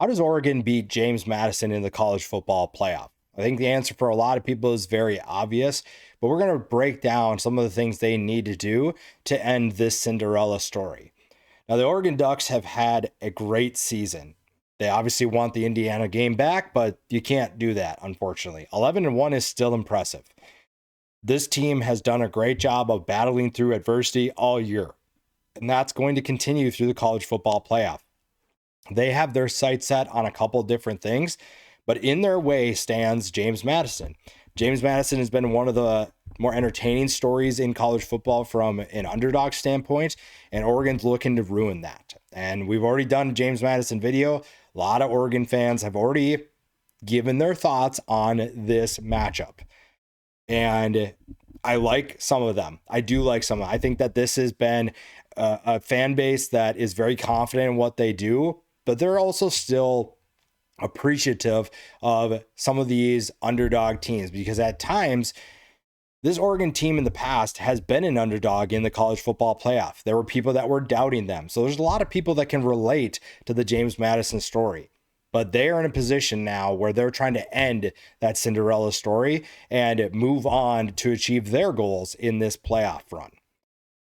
How does Oregon beat James Madison in the college football playoff? I think the answer for a lot of people is very obvious, but we're going to break down some of the things they need to do to end this Cinderella story. Now, the Oregon Ducks have had a great season. They obviously want the Indiana game back, but you can't do that, unfortunately. 11-1 is still impressive. This team has done a great job of battling through adversity all year, and that's going to continue through the college football playoff. They have their sights set on a couple different things, but in their way stands James Madison. James Madison has been one of the more entertaining stories in college football from an underdog standpoint, and Oregon's looking to ruin that. And we've already done a James Madison video. A lot of Oregon fans have already given their thoughts on this matchup. And I like some of them. I do like some of them. I think that this has been a fan base that is very confident in what they do, but they're also still appreciative of some of these underdog teams, because at times this Oregon team in the past has been an underdog in the college football playoff. There were people that were doubting them. So there's a lot of people that can relate to the James Madison story, but they are in a position now where they're trying to end that Cinderella story and move on to achieve their goals in this playoff run.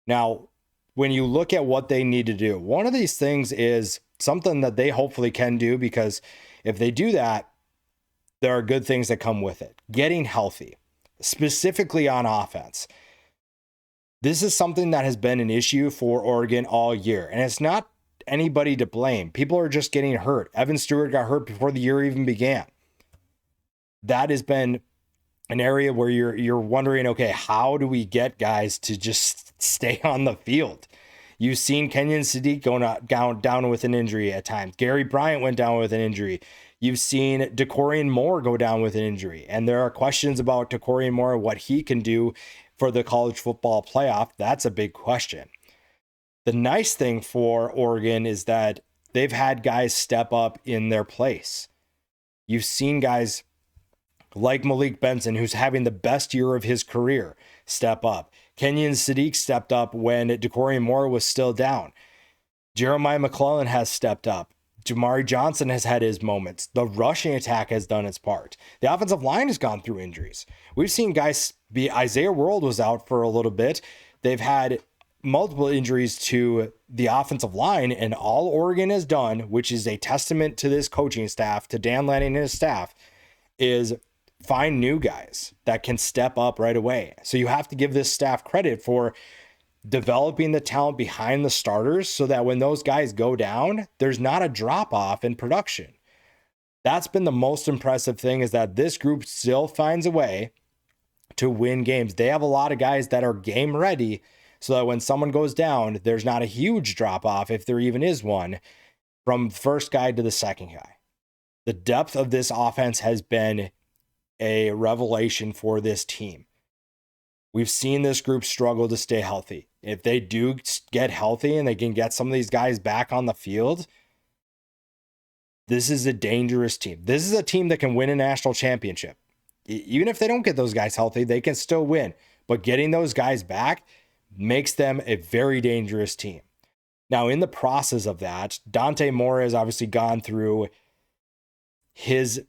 Now, when you look at what they need to do, one of these things is something that they hopefully can do, because if they do that, there are good things that come with it. Getting healthy, specifically on offense. This is something that has been an issue for Oregon all year, and it's not anybody to blame. People are just getting hurt. Evan Stewart got hurt before the year even began. That has been an area where you're wondering, okay, how do we get guys to just stay on the field? You've seen Kenyon Sadiq go down with an injury at times. Gary Bryant went down with an injury. You've seen DeCorian Moore go down with an injury. And there are questions about DeCorian Moore, what he can do for the college football playoff. That's a big question. The nice thing for Oregon is that they've had guys step up in their place. You've seen guys like Malik Benson, who's having the best year of his career, step up. Kenyon Sadiq stepped up when DeCorian Moore was still down. Jeremiah McClellan has stepped up. Jamari Johnson has had his moments. The rushing attack has done its part. The offensive line has gone through injuries. We've seen guys Isaiah World was out for a little bit. They've had multiple injuries to the offensive line, and all Oregon has done, which is a testament to this coaching staff, to Dan Lanning and his staff, is find new guys that can step up right away. So you have to give this staff credit for developing the talent behind the starters so that when those guys go down, there's not a drop off in production. That's been the most impressive thing, is that this group still finds a way to win games. They have a lot of guys that are game ready, so that when someone goes down, there's not a huge drop off, if there even is one, from the first guy to the second guy. The depth of this offense has been a revelation for this team. We've seen this group struggle to stay healthy. If they do get healthy and they can get some of these guys back on the field, this is a dangerous team. This is a team that can win a national championship. Even if they don't get those guys healthy, they can still win. But getting those guys back makes them a very dangerous team. Now, in the process of that, Dante Moore has obviously gone through his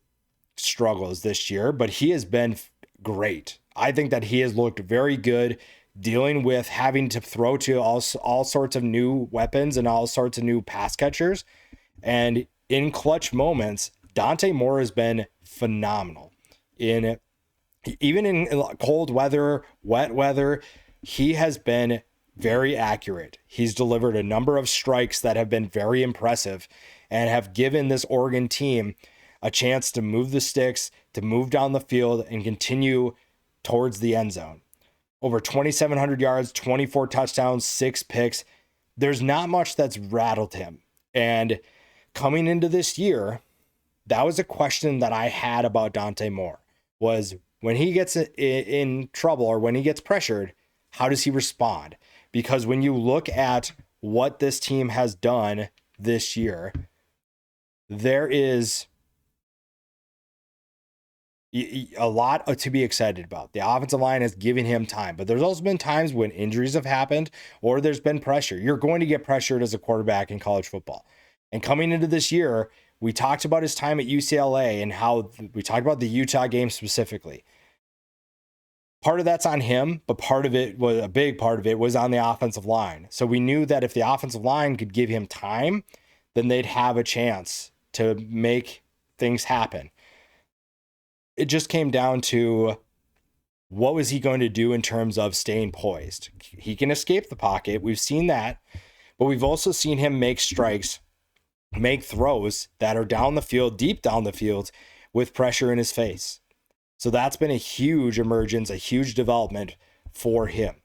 struggles this year, but he has been great. I think that he has looked very good dealing with having to throw to all sorts of new weapons and all sorts of new pass catchers. And in clutch moments, Dante Moore has been phenomenal. Even in cold weather, wet weather, he has been very accurate. He's delivered a number of strikes that have been very impressive and have given this Oregon team a chance to move the sticks, to move down the field and continue towards the end zone. Over 2,700 yards, 24 touchdowns, 6 picks. There's not much that's rattled him. And coming into this year, that was a question that I had about Dante Moore, was when he gets in trouble or when he gets pressured, how does he respond? Because when you look at what this team has done this year, there is a lot to be excited about. The offensive line has given him time, but there's also been times when injuries have happened or there's been pressure. You're going to get pressured as a quarterback in college football. And coming into this year, We talked about his time at UCLA and how we talked about the Utah game specifically. Part of that's on him, but a big part of it was on the offensive line. So we knew that if the offensive line could give him time, then they'd have a chance to make things happen. It just came down to what was he going to do in terms of staying poised. He can escape the pocket. We've seen that, but we've also seen him make strikes, make throws that are down the field, deep down the field, with pressure in his face. So that's been a huge emergence, a huge development for him.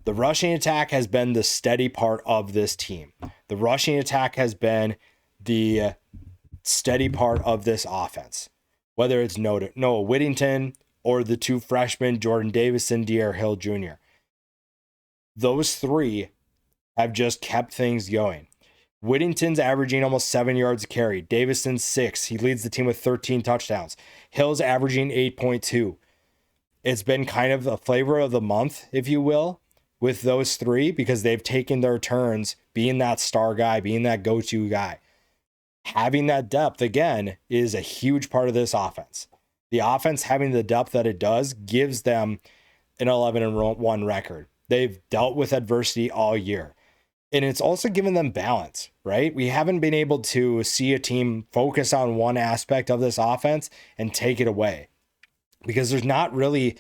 The rushing attack has been the steady part of this team. The rushing attack has been the steady part of this offense. Whether it's Noah Whittington or the two freshmen, Jordan Davison, De'Aaron Hill Jr. Those three have just kept things going. Whittington's averaging almost 7 yards a carry. Davison's 6. He leads the team with 13 touchdowns. Hill's averaging 8.2. It's been kind of a flavor of the month, if you will, with those three because they've taken their turns being that star guy, being that go-to guy. Having that depth, again, is a huge part of this offense. The offense having the depth that it does gives them an 11-1 record. They've dealt with adversity all year. And it's also given them balance, right? We haven't been able to see a team focus on one aspect of this offense and take it away. Because there's not really,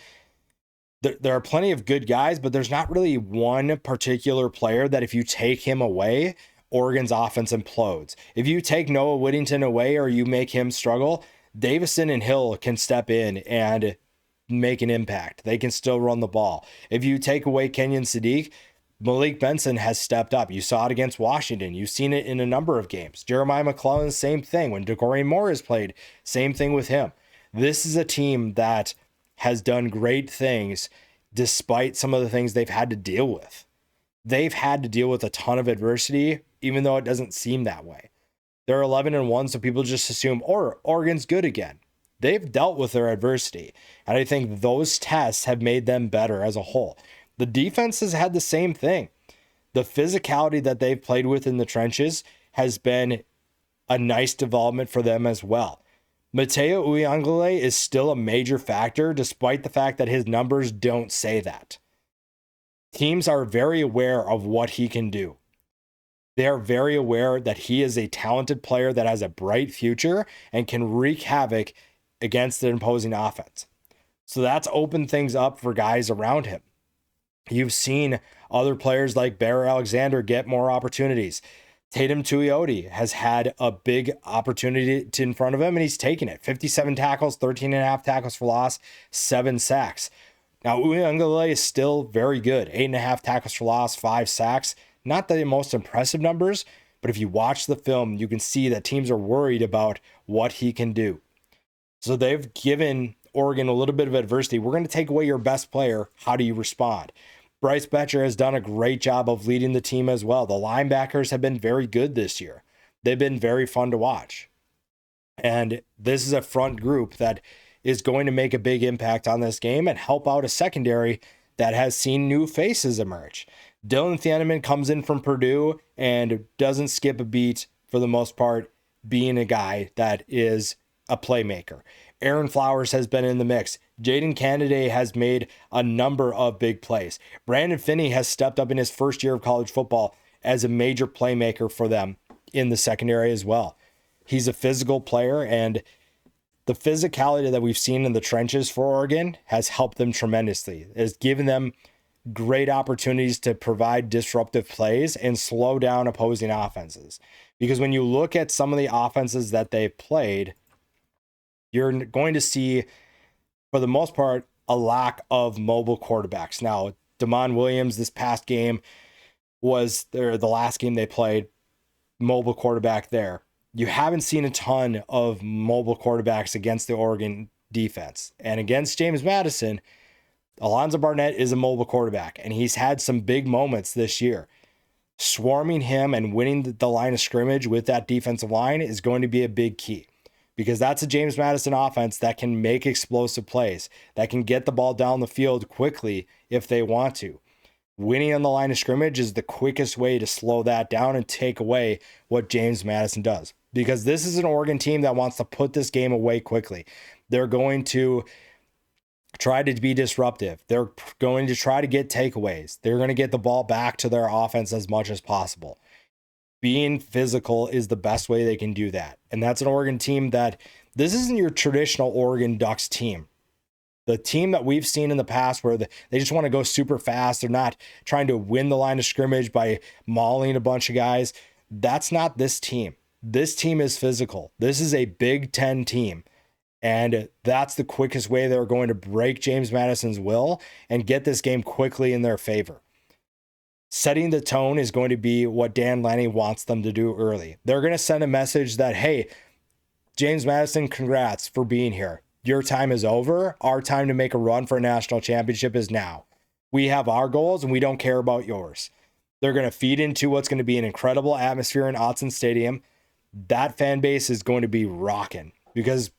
there are plenty of good guys, but there's not really one particular player that if you take him away, Oregon's offense implodes. If you take Noah Whittington away or you make him struggle, Davison and Hill can step in and make an impact. They can still run the ball. If you take away Kenyon Sadiq, Malik Benson has stepped up. You saw it against Washington. You've seen it in a number of games. Jeremiah McClellan, same thing. When DeCorey Moore has played, same thing with him. This is a team that has done great things despite some of the things they've had to deal with. They've had to deal with a ton of adversity, even though it doesn't seem that way. They're 11-1, so people just assume, Oregon's good again. They've dealt with their adversity, and I think those tests have made them better as a whole. The defense has had the same thing. The physicality that they've played with in the trenches has been a nice development for them as well. Mateo Uyunglele is still a major factor, despite the fact that his numbers don't say that. Teams are very aware of what he can do. They are very aware that he is a talented player that has a bright future and can wreak havoc against the opposing offense. So that's opened things up for guys around him. You've seen other players like Bear Alexander get more opportunities. Tatum Tuioti has had a big opportunity in front of him, and he's taken it. 57 tackles, 13.5 tackles for loss, 7 sacks. Now, Uyunglele is still very good. 8.5 tackles for loss, 5 sacks. Not the most impressive numbers, but if you watch the film, you can see that teams are worried about what he can do. So they've given Oregon a little bit of adversity. We're going to take away your best player. How do you respond? Bryce Betcher has done a great job of leading the team as well. The linebackers have been very good this year. They've been very fun to watch. And this is a front group that is going to make a big impact on this game and help out a secondary that has seen new faces emerge. Dylan Thieneman comes in from Purdue and doesn't skip a beat for the most part, being a guy that is a playmaker. Aaron Flowers has been in the mix. Jaden Candidate has made a number of big plays. Brandon Finney has stepped up in his first year of college football as a major playmaker for them in the secondary as well. He's a physical player, and the physicality that we've seen in the trenches for Oregon has helped them tremendously. It has given them great opportunities to provide disruptive plays and slow down opposing offenses. Because when you look at some of the offenses that they've played, you're going to see, for the most part, a lack of mobile quarterbacks. Now, Damon Williams this past game was the last game they played, mobile quarterback there. You haven't seen a ton of mobile quarterbacks against the Oregon defense. And against James Madison, Alonzo Barnett is a mobile quarterback, and he's had some big moments this year. Swarming him and winning the line of scrimmage with that defensive line is going to be a big key, because that's a James Madison offense that can make explosive plays, that can get the ball down the field quickly if they want to. Winning on the line of scrimmage is the quickest way to slow that down and take away what James Madison does. because this is an Oregon team that wants to put this game away quickly. They're going to try to be disruptive. They're going to try to get takeaways. They're going to get the ball back to their offense as much as possible. Being physical is the best way they can do that. And that's an Oregon team that this isn't your traditional Oregon Ducks team. The team that we've seen in the past where they just want to go super fast. They're not trying to win the line of scrimmage by mauling a bunch of guys. That's not this team. This team is physical. This is a Big Ten team. And that's the quickest way they're going to break James Madison's will and get this game quickly in their favor. Setting the tone is going to be what Dan Lanning wants them to do early. They're going to send a message that, hey, James Madison, congrats for being here. Your time is over. Our time to make a run for a national championship is now. We have our goals and we don't care about yours. They're going to feed into what's going to be an incredible atmosphere in Autzen Stadium. That fan base is going to be rocking because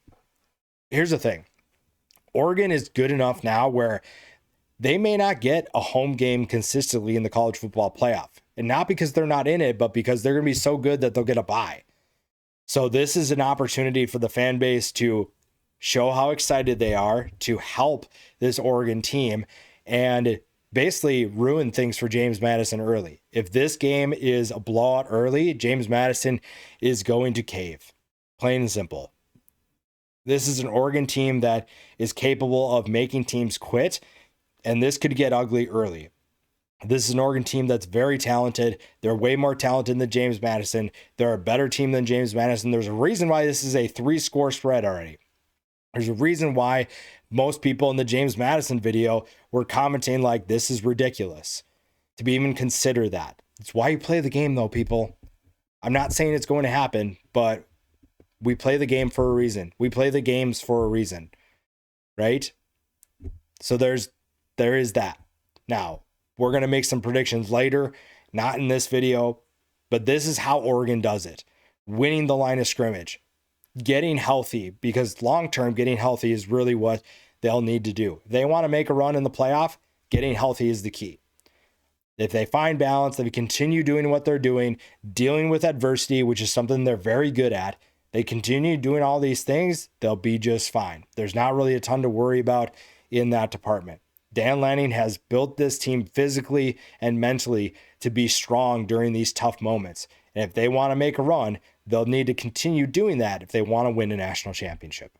here's the thing. Oregon is good enough now where they may not get a home game consistently in the college football playoff. And not because they're not in it, but because they're going to be so good that they'll get a bye. So this is an opportunity for the fan base to show how excited they are to help this Oregon team and basically ruin things for James Madison early. If this game is a blowout early, James Madison is going to cave. Plain and simple. This is an Oregon team that is capable of making teams quit, and this could get ugly early. This is an Oregon team that's very talented. They're way more talented than James Madison. They're a better team than James Madison. There's a reason why this is a 3-score spread already. There's a reason why most people in the James Madison video were commenting like, this is ridiculous to be even consider that. It's why you play the game though, people. I'm not saying it's going to happen, but we play the game for a reason. We play the games for a reason, right? So there is that. Now, we're going to make some predictions later, not in this video, but this is how Oregon does it. Winning the line of scrimmage, getting healthy, because long-term getting healthy is really what they'll need to do. If they want to make a run in the playoff, getting healthy is the key. If they find balance, they continue doing what they're doing, dealing with adversity, which is something they're very good at, they continue doing all these things, they'll be just fine. There's not really a ton to worry about in that department. Dan Lanning has built this team physically and mentally to be strong during these tough moments. And if they want to make a run, they'll need to continue doing that if they want to win a national championship.